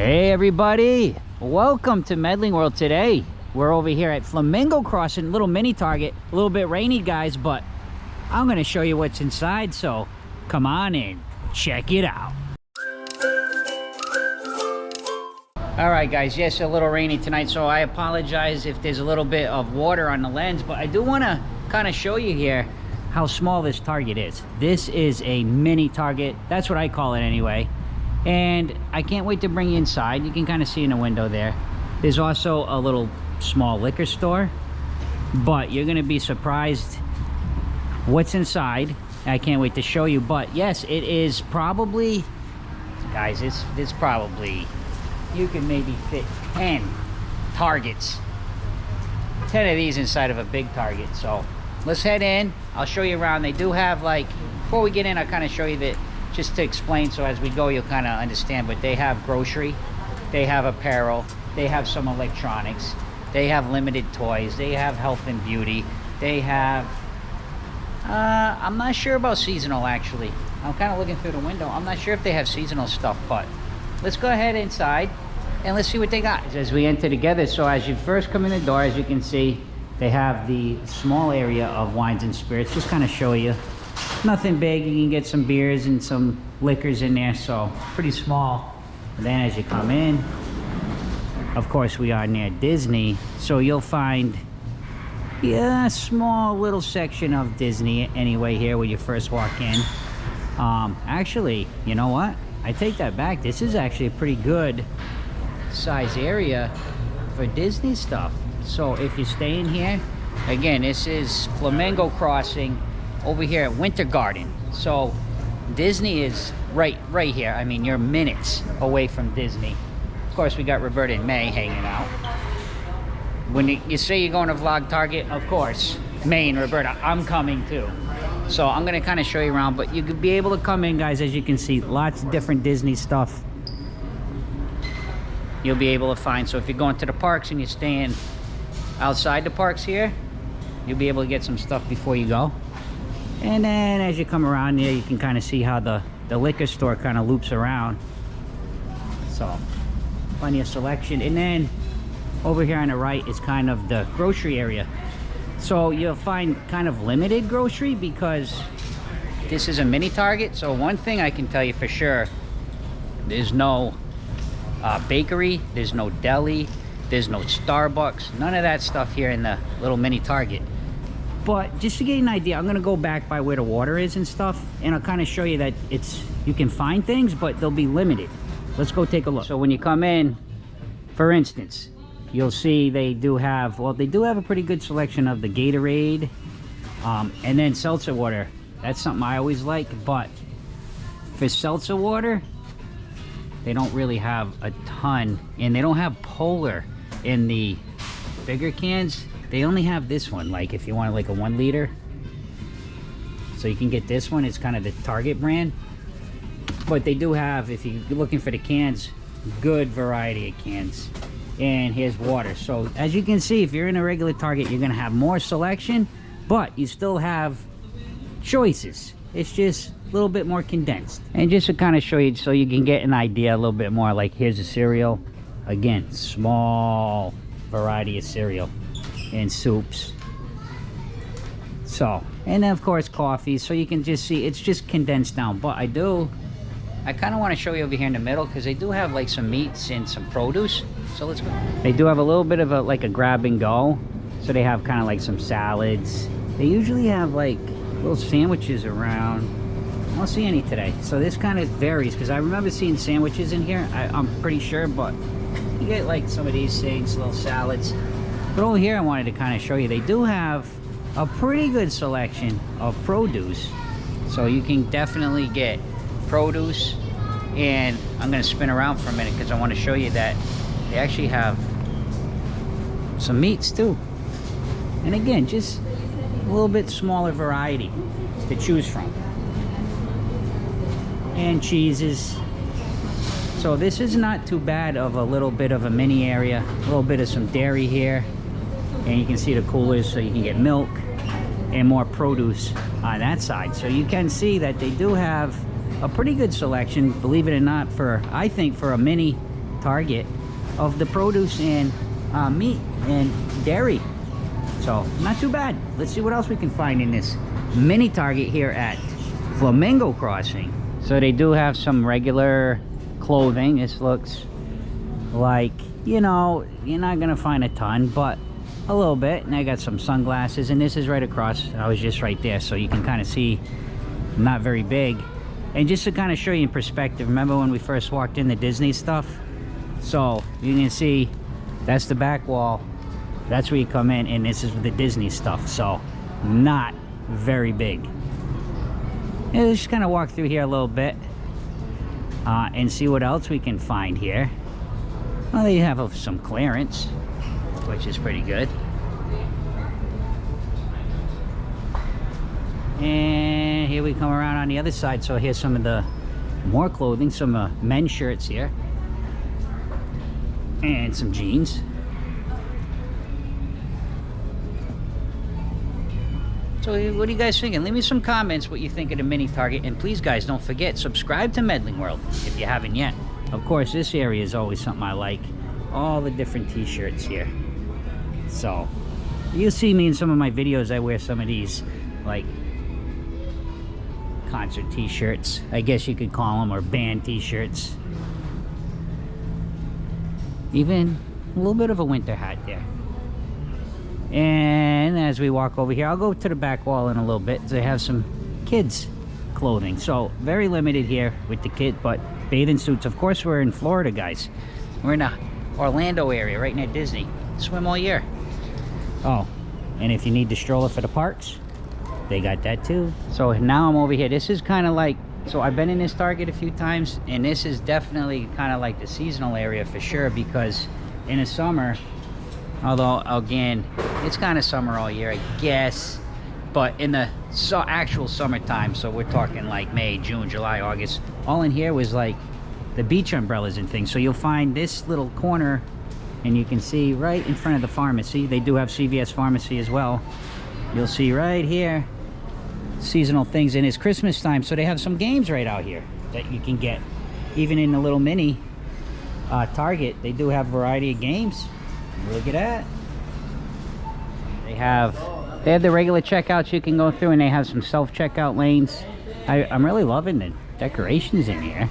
Hey everybody, welcome to Medling World. Today we're over here at Flamingo Crossing, little mini Target. A little bit rainy, guys, but I'm gonna show you what's inside, so come on in, check it out. All right guys, yes, a little rainy tonight, so I apologize if there's a little bit of water on the lens, but I do want to kind of show you here how small this Target is. This is a mini Target, that's what I call it anyway. And I can't wait to bring you inside. You can kind of see in the window there. There's also a little small liquor store, but you're gonna be surprised what's inside. I can't wait to show you. But yes, it is probably, guys, it's probably, you can maybe fit 10 Targets, 10 of these inside of a big Target. So let's head in, I'll show you around. They do have, like, before we get in, I'll kind of show you that, just to explain, so as we go you'll kind of understand. But they have grocery, they have apparel, they have some electronics, they have limited toys, they have health and beauty, they have I'm not sure about seasonal, actually. I'm kind of looking through the window, I'm not sure if they have seasonal stuff, but let's go ahead inside and let's see what they got as we enter together. So as you first come in the door, as you can see, they have the small area of wines and spirits. Just kind of show you, nothing big. You can get some beers and some liquors in there, so pretty small. And then as you come in, of course we are near Disney, so you'll find a small little section of Disney anyway here when you first walk in. Actually, you know what, I take that back. This is actually a pretty good size area for Disney stuff. So if you stay in here, again, this is Flamingo Crossing over here at Winter Garden. So Disney is right here. I mean, you're minutes away from Disney. Of course, we got Roberta and May hanging out. When you say you're going to vlog Target, of course, May and Roberta, I'm coming too. So I'm gonna kind of show you around, but you could be able to come in, guys. As you can see, lots of different Disney stuff you'll be able to find. So if you're going to the parks and you're staying outside the parks here, you'll be able to get some stuff before you go. And then as you come around here, you can kind of see how the liquor store kind of loops around. So plenty of selection. And then over here on the right is kind of the grocery area. So you'll find kind of limited grocery because this is a mini Target. So one thing I can tell you for sure, there's no bakery, there's no deli, there's no Starbucks, none of that stuff here in the little mini Target. But just to get an idea, I'm gonna go back by where the water is and stuff, and I'll kind of show you that you can find things, but they'll be limited. Let's go take a look. So when you come in, for instance, you'll see they do have, well, they do have a pretty good selection of the Gatorade, and then seltzer water. That's something I always like, but for seltzer water, they don't really have a ton, and they don't have Polar in the bigger cans. They only have this one, like if you want like a 1 liter. So you can get this one, it's kind of the Target brand. But they do have, if you're looking for the cans, good variety of cans. And here's water. So as you can see, if you're in a regular Target, you're gonna have more selection, but you still have choices. It's just a little bit more condensed. And just to kind of show you, so you can get an idea a little bit more, like here's a cereal. Again, small variety of cereal and soups. So, and then of course coffee. So you can just see it's just condensed down. But I kind of want to show you over here in the middle, because they do have like some meats and some produce. So let's go. They do have a little bit of a like a grab and go. So they have kind of like some salads. They usually have like little sandwiches around. I don't see any today. So this kind of varies, because I remember seeing sandwiches in here. I'm pretty sure, but you get like some of these things, little salads. But over here I wanted to kind of show you, they do have a pretty good selection of produce. So you can definitely get produce. And I'm going to spin around for a minute because I want to show you that they actually have some meats too. And again, just a little bit smaller variety to choose from. And cheeses. So this is not too bad of a little bit of a mini area. A little bit of some dairy here. And you can see the coolers, so you can get milk and more produce on that side. So you can see that they do have a pretty good selection, believe it or not, for, I think, for a mini Target of the produce and meat and dairy. So not too bad. Let's see what else we can find in this mini Target here at Flamingo Crossing. So they do have some regular clothing. This looks like, you know, you're not gonna find a ton, but a little bit. And I got some sunglasses, and this is right across. I was just right there, so you can kind of see not very big. And just to kind of show you in perspective, remember when we first walked in the Disney stuff? So you can see that's the back wall, that's where you come in, and this is the Disney stuff. So not very big. And let's just kind of walk through here a little bit and see what else we can find here. Well, they have some clearance, which is pretty good. And here we come around on the other side. So here's some of the more clothing, some men's shirts here, and some jeans. So what are you guys thinking? Leave me some comments what you think of the mini Target, and please guys, don't forget, subscribe to Medling World if you haven't yet. Of course, this area is always something I like. All the different t-shirts here. So you'll see me in some of my videos, I wear some of these like concert t-shirts, I guess you could call them, or band t-shirts. Even a little bit of a winter hat there. And as we walk over here, I'll go to the back wall in a little bit. They have some kids clothing, so very limited here with the kid, but bathing suits. Of course, we're in Florida, guys. We're in the Orlando area right near Disney. Swim all year. Oh, and if you need the stroller for the parks, they got that too. So now I'm over here. This is kind of like, so I've been in this Target a few times, and this is definitely kind of like the seasonal area for sure, because in the summer, although again it's kind of summer all year, I guess, but in the actual summertime, so we're talking like May, June, July, August, all in here was like the beach umbrellas and things. So you'll find this little corner, and you can see right in front of the pharmacy, they do have CVS Pharmacy as well. You'll see right here seasonal things, and it's Christmas time, so they have some games right out here that you can get. Even in the little mini Target, they do have a variety of games. Look at that. They have the regular checkouts you can go through, and they have some self-checkout lanes. I'm really loving the decorations in here.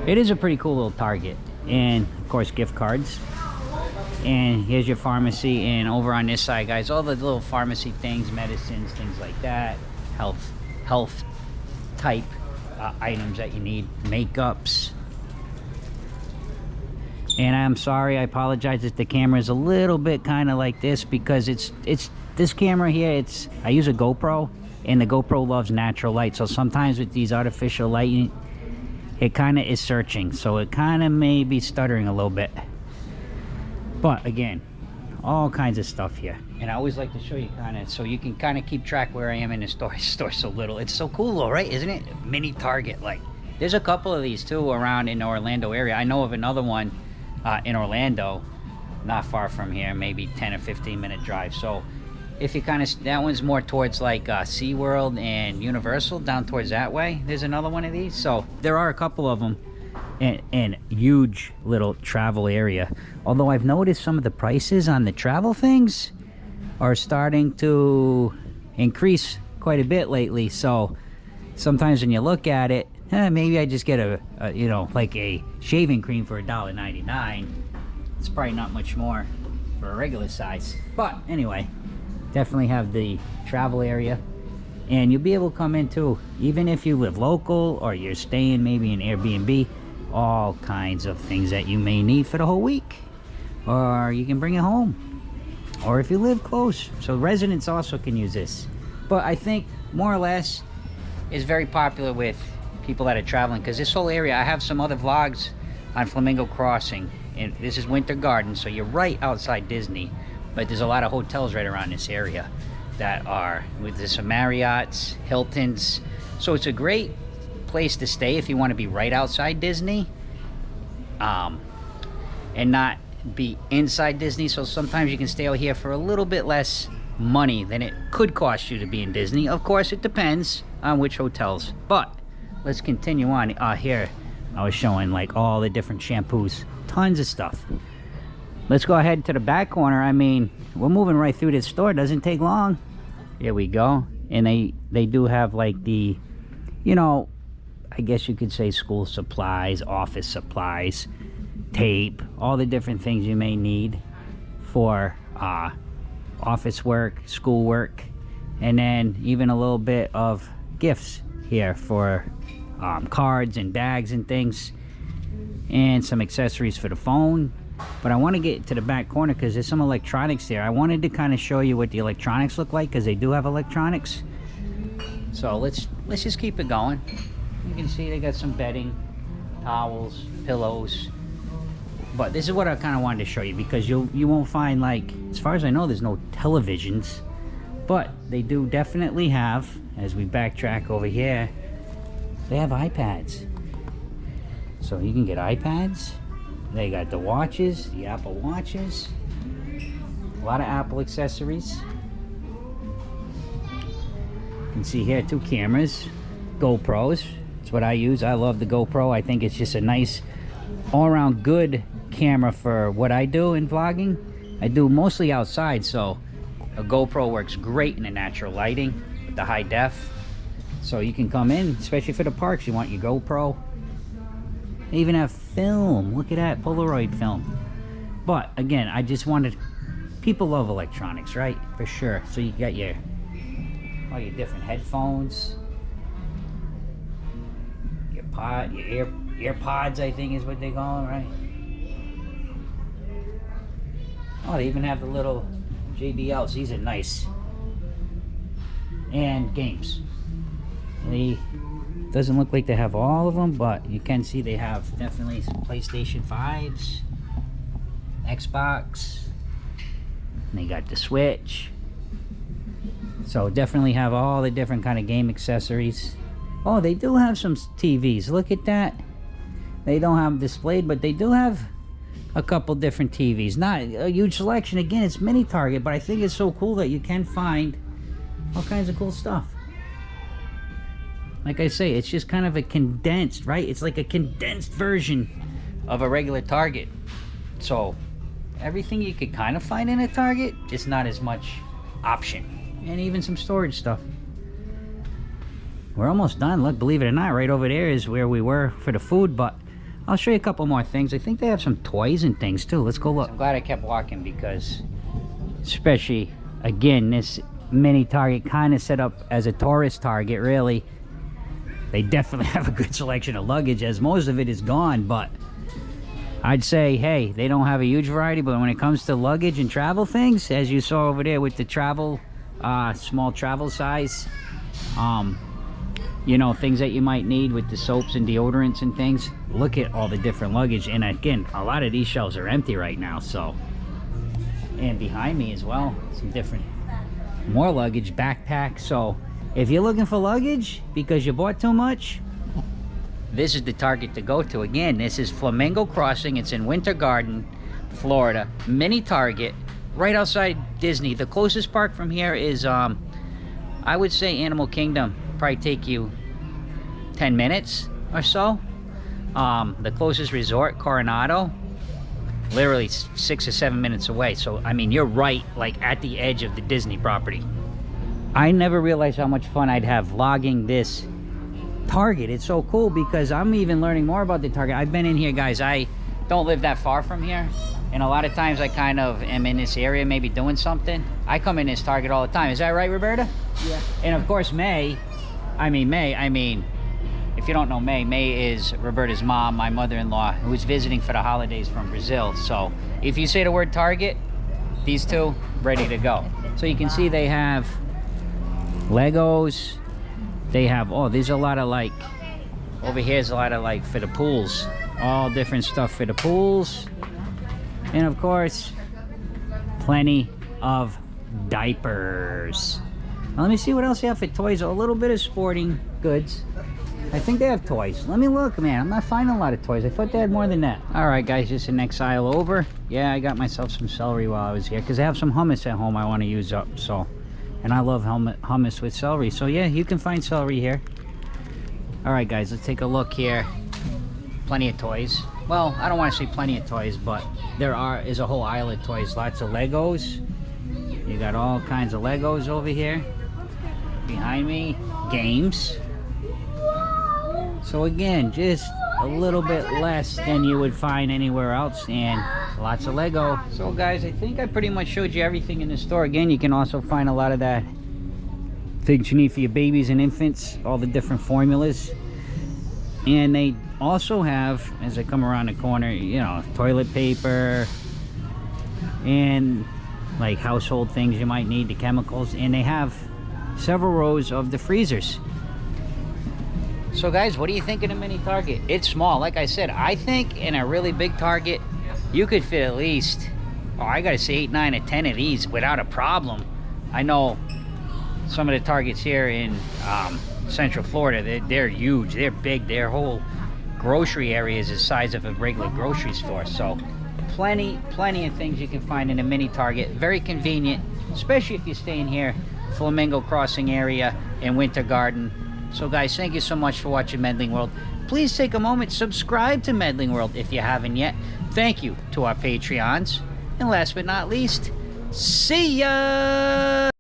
It is a pretty cool little Target. And of course, gift cards. And here's your pharmacy, and over on this side, guys, all the little pharmacy things, medicines, things like that, health type items that you need, makeups. And I'm sorry, I apologize if the camera is a little bit kind of like this, because it's this camera here, I use a GoPro, and the GoPro loves natural light. So sometimes with these artificial lighting, it kind of is searching, so it kind of may be stuttering a little bit. But again, all kinds of stuff here, and I always like to show you kind of, so you can kind of keep track where I am in the store. Store so little, it's so cool though, right? Isn't it? Mini Target. Like, there's a couple of these too around in the Orlando area. I know of another one in Orlando, not far from here, maybe 10 or 15 minute drive. So if you kind of, that one's more towards like SeaWorld and Universal, down towards that way. There's another one of these. So there are a couple of them, and huge little travel area. Although I've noticed some of the prices on the travel things are starting to increase quite a bit lately. So sometimes when you look at it, maybe I just get a you know, like a shaving cream for $1.99. It's probably not much more for a regular size. But anyway, definitely have the travel area, and you'll be able to come in too, even if you live local or you're staying maybe in Airbnb. All kinds of things that you may need for the whole week, or you can bring it home, or if you live close. So residents also can use this, but I think more or less is very popular with people that are traveling, because this whole area, I have some other vlogs on Flamingo Crossing, and this is Winter Garden, so you're right outside Disney, but there's a lot of hotels right around this area that are with some Marriotts, Hiltons. So it's a great place to stay if you want to be right outside Disney, and not be inside Disney. So sometimes you can stay out here for a little bit less money than it could cost you to be in Disney. Of course, it depends on which hotels. But let's continue on here. I was showing like all the different shampoos, tons of stuff. Let's go ahead to the back corner. I mean, we're moving right through this store. Doesn't take long. Here we go. And they do have like the, you know, I guess you could say school supplies, office supplies, tape, all the different things you may need for office work, school work, and then even a little bit of gifts here for cards and bags and things, and some accessories for the phone. But I want to get to the back corner because there's some electronics there. I wanted to kind of show you what the electronics look like because they do have electronics. So let's just keep it going. You can see they got some bedding, towels, pillows. But this is what I kind of wanted to show you because you won't find, like, as far as I know, there's no televisions. But they do definitely have, as we backtrack over here, they have iPads. So you can get iPads. They got the watches, the Apple Watches. A lot of Apple accessories. You can see here 2 cameras, GoPros. That's what I use. I love the GoPro. I think it's just a nice, all-around good camera for what I do in vlogging. I do mostly outside, so a GoPro works great in the natural lighting with the high def. So you can come in, especially for the parks, you want your GoPro. They even have film. Look at that, Polaroid film. But again, I just wanted, people love electronics, right? For sure. So you got your all your different headphones, your earpods, I think is what they call them, right? Oh, they even have the little JBLs. These are nice. And games. They doesn't look like they have all of them, but you can see they have definitely some PlayStation 5s, Xbox, and they got the Switch. So definitely have all the different kind of game accessories. Oh, they do have some TVs. Look at that. They don't have them displayed, but they do have a couple different TVs. Not a huge selection. Again, it's mini Target, but I think it's so cool that you can find all kinds of cool stuff. Like I say, it's just kind of a condensed, right? It's like a condensed version of a regular Target. So everything you could kind of find in a Target, just not as much option. And even some storage stuff. We're almost done. Look, believe it or not, right over there is where we were for the food, but I'll show you a couple more things. I think they have some toys and things too. Let's go look. I'm glad I kept walking because, especially, again, this mini Target kind of set up as a tourist Target, really. They definitely have a good selection of luggage, as most of it is gone, but I'd say, hey, they don't have a huge variety, but when it comes to luggage and travel things, as you saw over there with the travel, small travel size, you know, things that you might need with the soaps and deodorants and things. Look at all the different luggage, and again, a lot of these shelves are empty right now, so. And behind me as well, some different, more luggage, backpacks. So if you're looking for luggage because you bought too much, this is the Target to go to. Again, this is Flamingo Crossing. It's in Winter Garden, Florida. Mini Target, right outside Disney. The closest park from here is, I would say Animal Kingdom. Probably take you 10 minutes or so. The closest resort, Coronado, literally 6 or 7 minutes away. So, I mean, you're right, like, at the edge of the Disney property. I never realized how much fun I'd have vlogging this Target. It's so cool because I'm even learning more about the Target. I've been in here, guys. I don't live that far from here, and a lot of times I kind of am in this area maybe doing something. I come in this Target all the time. Is that right, Roberta? Yeah. And of course, May, if you don't know May is Roberta's mom, my mother-in-law, who's visiting for the holidays from Brazil. So if you say the word Target, these two ready to go. So you can see they have Legos. They have, oh, there's a lot of, like, over here's a lot of, like, for the pools, all different stuff for the pools. And of course, plenty of diapers. Now, let me see what else they have for toys. A little bit of sporting goods. I think they have toys. Let me look, man. I'm not finding a lot of toys. I thought they had more than that. All right, guys, just the next aisle over. Yeah, I got myself some celery while I was here because I have some hummus at home I want to use up. So, and I love hummus with celery. So yeah, you can find celery here. All right, guys, let's take a look here. plenty of toys. Well, I don't want to say plenty of toys, but is a whole aisle of toys. Lots of Legos. You got all kinds of Legos over here. Behind me, games. So again, just a little bit less than you would find anywhere else, and lots of Lego. So guys, I think I pretty much showed you everything in the store. Again, you can also find a lot of that things you need for your babies and infants, all the different formulas. And they also have, as I come around the corner, you know, toilet paper and like household things you might need, the chemicals, and they have several rows of the freezers. So guys, what do you think of the mini Target? It's small. Like I said, I think in a really big Target you could fit at least, oh, I gotta say 8, 9, or 10 of these without a problem. I know some of the Targets here in Central Florida, they're huge, they're big, their whole grocery area is the size of a regular grocery store. So plenty of things you can find in a mini Target. Very convenient, especially if you're staying here, Flamingo Crossing area and Winter Garden. So guys, thank you so much for watching Medling World. Please take a moment, subscribe to Medling World if you haven't yet. Thank you to our Patreons. And last but not least, see ya!